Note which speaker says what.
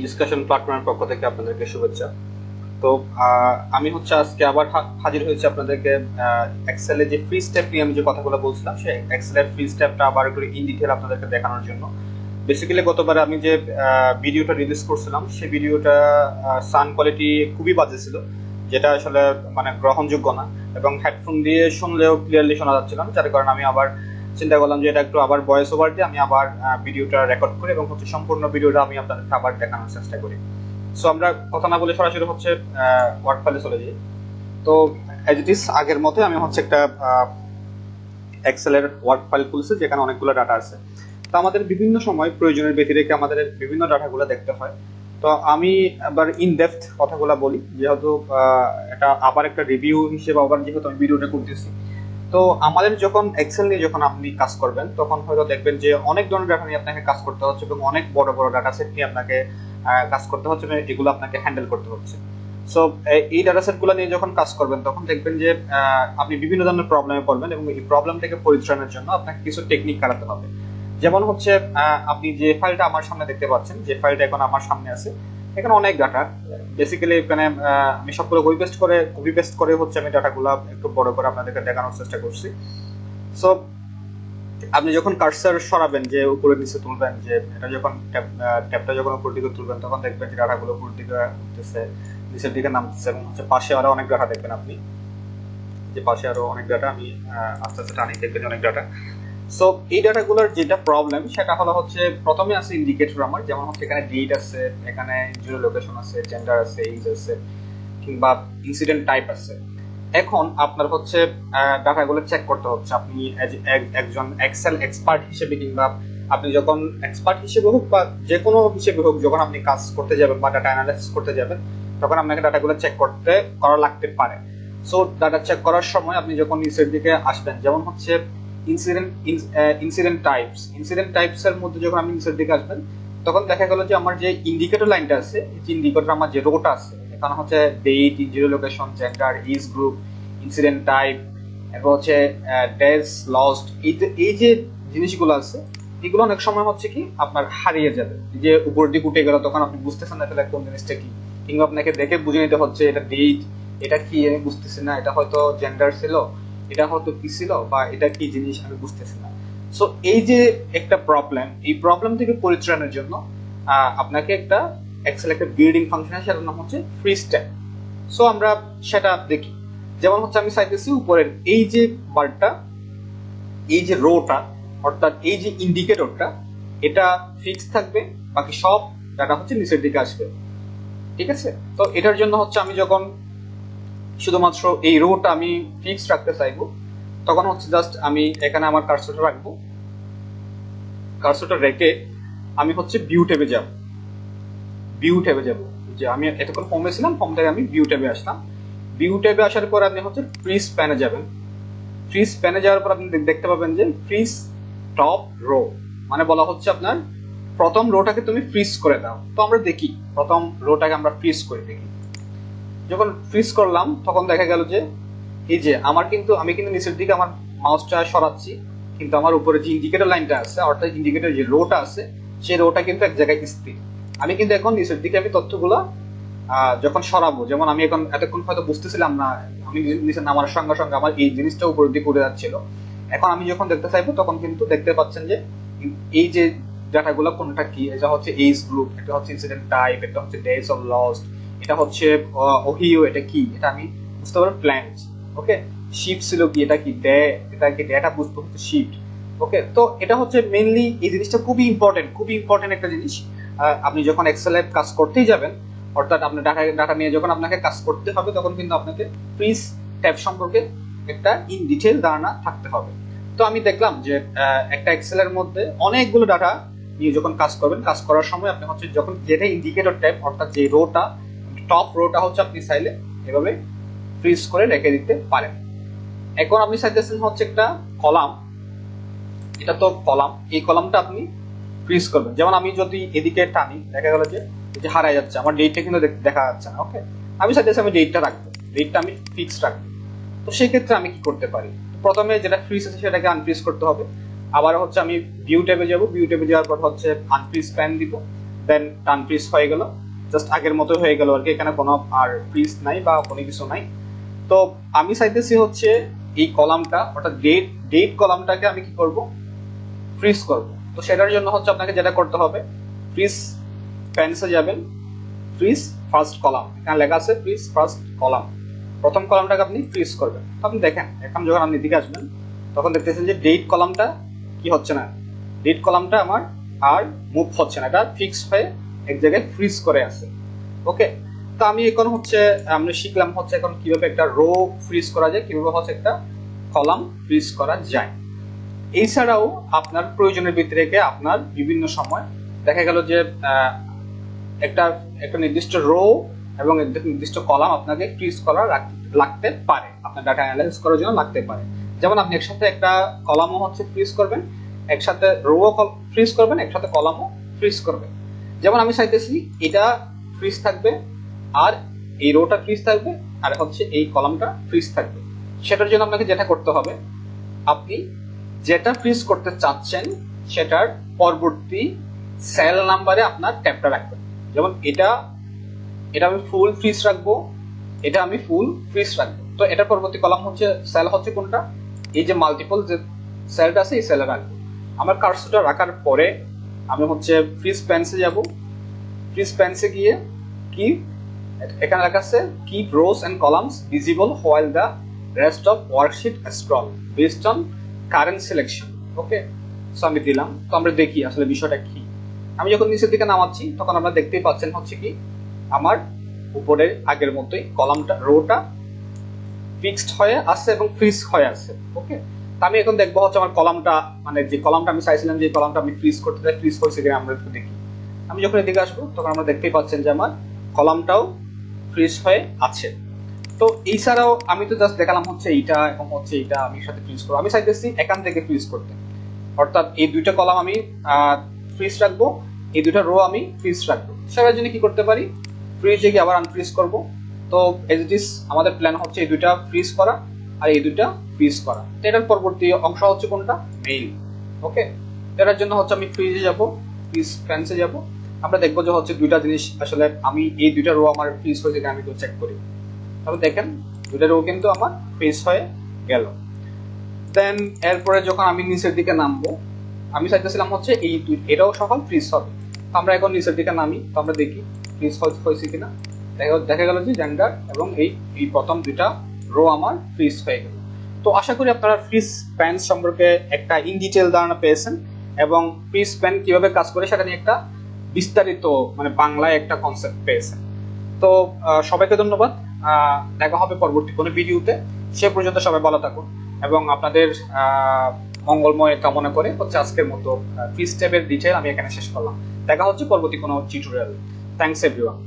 Speaker 1: Discussion প্ল্যাটফর্মের পক্ষ থেকে আপনাদেরকে শুভেচ্ছা। তো আমি হচ্ছে আজকে আবার হাজির হয়েছি আপনাদেরকে এক্সেলে যে ফ্রি স্টেপ নিয়ে আমি যে কথাগুলো বলছিলাম সেই এক্সেলের ফ্রি স্টেপটা আবার করে ইন ডিটেল আপনাদেরকে দেখানোর জন্য। বেসিক্যালি গতবার আমি যে ভিডিওটা রিলিজ করছিলাম সেই ভিডিওটা সাউন্ড কোয়ালিটি খুবই বাজে ছিল, যেটা আসলে মানে গ্রহণযোগ্য না, এবং হেডফোন দিয়ে শুনলেও ক্লিয়ারলি শোনা যাচ্ছিল না, যার কারণে আমি আবার চিন্তা করলাম যে এটা একটু আবার ভয়েস ওভার দিয়ে আমি আবার ভিডিওটা রেকর্ড করি এবং হচ্ছে সম্পূর্ণ ভিডিওটা আমি আপনাদেরকে আবার দেখানোর চেষ্টা করি। সো আমরা কথা না বলে সরাসরি হচ্ছে ওয়ার্ক ফাইলে চলে যাই। তো অ্যাজ ইট ইজ আগের মতো আমি হচ্ছে একটা এক্সেলের ওয়ার্ক ফাইল খুলছি যেখানে অনেকগুলো ডাটা আছে। তো আমাদের বিভিন্ন সময় প্রয়োজনের ব্যতি রেখে আমাদের বিভিন্ন ডাটাগুলো দেখতে হয়। তো আমি আবার ইন ডেপথ কথাগুলো বলি, যেহেতু এটা আবার একটা রিভিউ হিসেবে আবার যেহেতু আমি ভিডিওটা করতেছি। তো আমাদের যখন এক্সেল নিয়ে যখন আপনি কাজ করবেন তখন হয়তো দেখবেন যে অনেক ধরনের ডাটা নিয়ে আপনাকে কাজ করতে হচ্ছে এবং অনেক বড় বড় ডাটা সেট নিয়ে আপনাকে কাজ করতে হচ্ছে এবং এগুলো আপনাকে হ্যান্ডেল করতে হচ্ছে। সো এই ডাটা সেটগুলো নিয়ে যখন কাজ করবেন তখন দেখবেন যে আপনি বিভিন্ন ধরনের প্রবলেমে পড়বেন এবং এই প্রবলেম থেকে পরিত্রাণের জন্য আপনাকে কিছু টেকনিক কাটাতে হবে। যেমন হচ্ছে আপনি যে ফাইলটা আমার সামনে দেখতে পাচ্ছেন, যে ফাইলটা এখন আমার সামনে আছে, এখানে অনেক ডাটা। বেসিক্যালি এখানে আমি সবগুলো কপি পেস্ট করে হচ্ছে আমি ডাটাগুলো একটু বড় করে আপনাদেরকে দেখানোর চেষ্টা করছি। সো আপনি যখন কার্সার সরাবেন, যে উপরে নিচে তুলবেন, যে এটা যখন ট্যাবটা যখন উপর দিকে তুলবেন তখন দেখবেন যে ডাটাগুলো উপর দিকে উঠতেছে, নিচের দিকে নামতেছে এবং হচ্ছে পাশে আরো অনেক ডাটা দেখবেন আপনি, যে পাশে আরো অনেক ডাটা আমি আস্তে আস্তে টানি দেখবেন অনেক ডাটা। সো এই ডাটাগুলোর যেটা প্রবলেম সেটা হলো হচ্ছে প্রথমে আছে ইন্ডিকেটর আমার, যেমন হচ্ছে এখানে ডেট আছে, এখানে জিরো লোকেশন আছে, জেন্ডার আছে, এজ আছে, কিংবা ইনসিডেন্ট টাইপ আছে। এখন আপনার হচ্ছে ডাটাগুলো চেক করতে হচ্ছে আপনি একজন এক্সেল এক্সপার্ট হিসেবে, কিংবা আপনি যখন এক্সপার্ট হিসেবে হোক বা যে কোনো হিসেবে হোক, যখন আপনি কাজ করতে যাবেন বা ডাটা অ্যানালাইসিস করতে যাবেন তখন আপনাকে ডাটাগুলো চেক করা লাগতে পারে। সো ডাটা চেক করার সময় আপনি যখন নিচের দিকে আসবেন, যেমন হচ্ছে ইনসিডেন্ট টাইপস এর মধ্যে যখন আপনি নিচের দিকে আসবেন তখন দেখা গেল যে আমার যে ইন্ডিকেটর লাইনটা আছে, যে ইন্ডিকেটর আমার যে রোটা আছে, এখানে হচ্ছে date, geo location, gender, age group, incident type, এরপর হচ্ছে ডেজ লস্ট, এই যে জিনিসগুলো আছে এগুলো অনেক সময় হচ্ছে কি আপনার হারিয়ে যাবে, যে উপর দিকে উঠে গেল তখন আপনি বুঝতেছেন না তাহলে কোন জিনিসটা কি, কিংবা আপনাকে দেখে বুঝে নিতে হচ্ছে এটা ডেট, এটা কি আমি বুঝতেছি না, এটা হয়তো জেন্ডার ছিল, এটা হয়তো কি ছিল, বা এটা কি জিনিস আমি বুঝতেছি না। সো এই যে একটা প্রবলেম, এই প্রবলেম থেকে পরিত্রাণের জন্য আপনাকে একটা এক্সেল একটা বিল্ডিং ফাংশন আছে, সেটার নাম হচ্ছে ফ্রি স্টেপ। সো আমরা সেটা দেখি। যেমন হচ্ছে আমি চাইতেছি উপরের এই যে বারটা, এই যে রোটা, অর্থাৎ এই যে ইন্ডিকেটরটা, এটা ফিক্স থাকবে, বাকি সব ডাটা হচ্ছে নিচের দিকে আসবে। ঠিক আছে? তো এটার জন্য হচ্ছে আমি যখন শুধুমাত্র এই রোটা আমি ফিক্স রাখতে চাইবো তখন হচ্ছে জাস্ট আমি এখানে আমার কার্সরটা রাখবো, কার্সরটা রেখে আমি হচ্ছে ভিউ ট্যাবে যাব, যে আমি এতক্ষণ ফর্মে ছিলাম, ফর্ম থেকে আমি ভিউ ট্যাবে আসলাম। ভিউ ট্যাবে আসার পর আপনি হচ্ছে ফ্রি স্প্যানে যাবেন। ফ্রি স্প্যানে যাওয়ার পর আপনি দেখতে পাবেন যে ফ্রিজ টপ রো, মানে বলা হচ্ছে আপনার প্রথম রোটাকে তুমি ফ্রিজ করে দাও। তো আমরা দেখি প্রথম রোটাকে আমরা ফ্রিজ করে দেখি। যখন ফ্রিজ করলাম তখন দেখা গেল যে এই যে আমি কিন্তু নিচের দিকে আমার মাউসটা সরাচ্ছি, কিন্তু আমার উপরে যে ইন্ডিকেটর লাইনটা আছে, অর্থাৎ ইন্ডিকেটর যে রোটা আছে, সেই রোটা কিন্তু এক জায়গায় স্থির। আমি কিন্তু এখন নিচের দিকে আমি তথ্যগুলো যখন সরাবো, যেমন আমি এখন এতক্ষণ হয়তো বুঝতেছিলাম না, আমি নিচে নামার সঙ্গে সঙ্গে আমার এই জিনিসটা উপরের দিকে উঠে যাচ্ছিল। এখন আমি যখন দেখতে চাইবো তখন কিন্তু দেখতে পাচ্ছেন যে এই যে ডাটাগুলো কোনটা কি, এটা হচ্ছে এজ গ্রুপ, এটা হচ্ছে ইনসিডেন্ট টাইপ, এটা হচ্ছে ডেজ অফ লস্ট, এটা হচ্ছে ওহিও, এটা কি, এটা আমি বুঝতে পারবো প্ল্যান্ট। ওকে, শিফট ছিল কি, এটা কি ডেটা বুঝতে হচ্ছে শিফট। ওকে, তো এটা হচ্ছে মেইনলি এই জিনিসটা খুবই ইম্পর্টেন্ট একটা জিনিস। আপনি যখন এক্সেলে কাজ করতেই যাবেন, অর্থাৎ আপনার ডাটা নিয়ে যখন আপনাকে কাজ করতে হবে তখন কিন্তু আপনাকে ফ্রিজ ট্যাব সম্পর্কে একটা ইন ডিটেল ধারণা থাকতে হবে। তো আমি দেখলাম যে একটা এক্সেলের মধ্যে অনেকগুলো ডাটা নিয়ে যখন কাজ করবেন, কাজ করার সময় আপনি হচ্ছে যখন যেটা ইন্ডিকেটর ট্যাব, অর্থাৎ যে রোটা টপ রোটা হচ্ছে আপনি চাইলে এভাবে ফ্রিজ করে রেখে দিতে পারেন। এখন আপনি চাইতেছেন হচ্ছে একটা কলাম, এটা তো কলাম, এই কলামটা আপনি ফ্রিজ করবেন। যেমন আমি যদি এদিকে টানি দেখা গেল যে হারায় যাচ্ছে, আমার ডেটটা কিন্তু দেখা যাচ্ছে না। ওকে, আমি চাইতেছি আমি ডেটটা রাখবো, ডেটটা আমি ফিক্স রাখবো। তো সেই ক্ষেত্রে আমি কি করতে পারি? প্রথমে যেটা ফ্রিজ আছে সেটাকে আনফ্রিজ করতে হবে। আবার হচ্ছে আমি ভিউ ট্যাবে যাব, ভিউ ট্যাবে যাওয়ার পর হচ্ছে আনফ্রিজ প্যান দিব, দেন টান ফ্রিজ হয়ে গেল, জাস্ট আগের মতো হয়ে গেল আর কি, এখানে কোনো আর ফ্রিজ নাই বা কোনো কিছু নাই। তো আমি চাইতেছি হচ্ছে এই কলামটা অর্থাৎ ডেট কলামটাকে আমি কি করব, ফ্রিজ করব। তো সেটার জন্য হচ্ছে আপনাকে যেটা করতে হবে, ফ্রিজ প্যান্সে যাবেন, ফ্রিজ ফার্স্ট কলাম, এখানে লেখা আছে ফ্রিজ ফার্স্ট কলাম, প্রথম কলামটাকে আপনি ফ্রিজ করবেন। তো আপনি দেখেন এখন যখন আপনি দিকে আসবেন তখন দেখতেছেন যে ডেট কলামটা কি হচ্ছে না, ডেট কলামটা আমার আর মুভ হচ্ছে না, এটা ফিক্সড হয়ে এক জায়গায় ফ্রিজ করে আছে। ওকে, তো আমি এখন হচ্ছে আমরা শিখলাম হচ্ছে এখন কিভাবে একটা রো ফ্রিজ করা যায়, কিভাবে হচ্ছে একটা কলাম ফ্রিজ করা যায়। এছাড়াও আপনার প্রয়োজনের ভিতরে রেখে আপনার বিভিন্ন সময় দেখা গেল যে একটা একটা নির্দিষ্ট রো এবং নির্দিষ্ট কলাম আপনাকে ফ্রিজ করা লাগতে পারে, আপনার ডাটা অ্যানালাইসিস করার জন্য লাগতে পারে। যেমন আপনি একসাথে একটা কলামও হচ্ছে ফ্রিজ করবেন, একসাথে রো ফ্রিজ করবেন, একসাথে কলামও ফ্রিজ করবেন। যেমন আমি চাইতেছি এটা ফ্রিজ থাকবে আর এই রোটা ফ্রিজ থাকবে আর হচ্ছে এই কলামটা ফ্রিজ থাকবে। সেটার জন্য আপনাকে যেটা করতে হবে, আপনি যেটা ফ্রিজ করতে চাচ্ছেন সেটার পরবর্তী সেল নাম্বারে আপনার ট্যাবটা রাখবেন। যেমন এটা আমি ফুল ফ্রিজ রাখবো, এটা আমি ফুল ফ্রিজ রাখবো। তো এটার পরবর্তী কলাম হচ্ছে সেল হচ্ছে কোনটা, এই যে মাল্টিপল যে সেলটা আছে এই সেলে রাখবো। আমার কার্সরটা রাখার পরে আমি হচ্ছে ফ্রিজ প্যান্সে যাব, ফ্রিজ প্যান্সে গিয়ে কি এখানে লেখা আছে keep rows and columns visible while the rest of worksheet scroll based on current selection. Okay, so আমি দিলাম। তো আমরা দেখি আসলে বিষয়টা কি। আমি যখন নিচের দিকে নামাচ্ছি তখন আপনারা দেখতেই পাচ্ছেন হচ্ছে কি আমার উপরে আগের মতোই কলামটা রোটা ফিক্সড হয়ে আছে এবং ফ্রিজ হয়ে আছে। ওকে, তো আমি এখন দেখবো হচ্ছে আমার কলামটা মানে যে কলামটা আমি চাইছিলাম যে কলামটা আমি ফ্রিজ করতে চাই ফ্রিজ হয়েছে কিনা আমরা একটু দেখি। আমি যখন এদিকে আসবো তখন আমরা দেখতেই পাচ্ছেন যে আমার কলামটাও ফ্রিজ হয়ে আছে। তো এছাড়াও আমি তো জাস্ট দেখালাম হচ্ছে এইটা এবং হচ্ছে এইটা আমি সাথে ফ্রিজ করবো, আমি চাইতেছি এখান থেকে ফ্রিজ করতে, অর্থাৎ এই দুইটা কলাম আমি ফ্রিজ রাখবো, এই দুইটা রো আমি ফ্রিজ রাখবো। সেটার জন্য কি করতে পারি, ফ্রিজে গিয়ে আবার আনফ্রিজ করব। তো এজ ইট ইজ আমাদের প্ল্যান হচ্ছে এই দুইটা ফ্রিজ করা আর এই দুইটা ফ্রিজ করা। তো এটার পরবর্তী অংশ হচ্ছে কোনটা, মেইল। ওকে, এটার জন্য হচ্ছে আমি ফ্রিজে যাব, ফ্রিজ প্যান্সে যাব, আমরা দেখবো যে হচ্ছে দুইটা জিনিস আসলে আমি এই দুইটা রো আমার ফ্রিজ হয়েছে কিনা আমি তো চেক করি। তাহলে দেখেন দুইটা রো কিন্তু আমার ফ্রিজ হয়ে গেল। দেন এরপরে যখন আমি নিচের দিকে নামবো, আমি চাইতেছিলাম হচ্ছে এই এটাও সকাল ফ্রিজ হবে। তো আমরা এখন নিচের দিকে নামি, তো আমরা দেখি ফ্রিজ হয়েছে কিনা। দেখা গেল যে জেন্ডার এবং এই প্রথম দুইটা রো আমার ফ্রিজ হয়ে গেল। তো আশা করি আপনারা ফ্রিজ প্যান সম্পর্কে একটা ইন ডিটেল ধারণা পেয়েছেন এবং ফ্রিজ প্যান কিভাবে কাজ করে সেটা নিয়ে একটা বিস্তারিত মানে বাংলায় একটা কনসেপ্ট পেয়েছেন। তো সবাইকে ধন্যবাদ, দেখা হবে পরবর্তী কোনো ভিডিওতে। সে পর্যন্ত সবাই ভালো থাকুন এবং আপনাদের মঙ্গলময় কামনা করে হচ্ছে আজকের মতো ফ্রিজ ট্যাবের ডিটেইল আমি এখানে শেষ করলাম। দেখা হচ্ছে পরবর্তী কোনো টিউটোরিয়াল। Thanks everyone.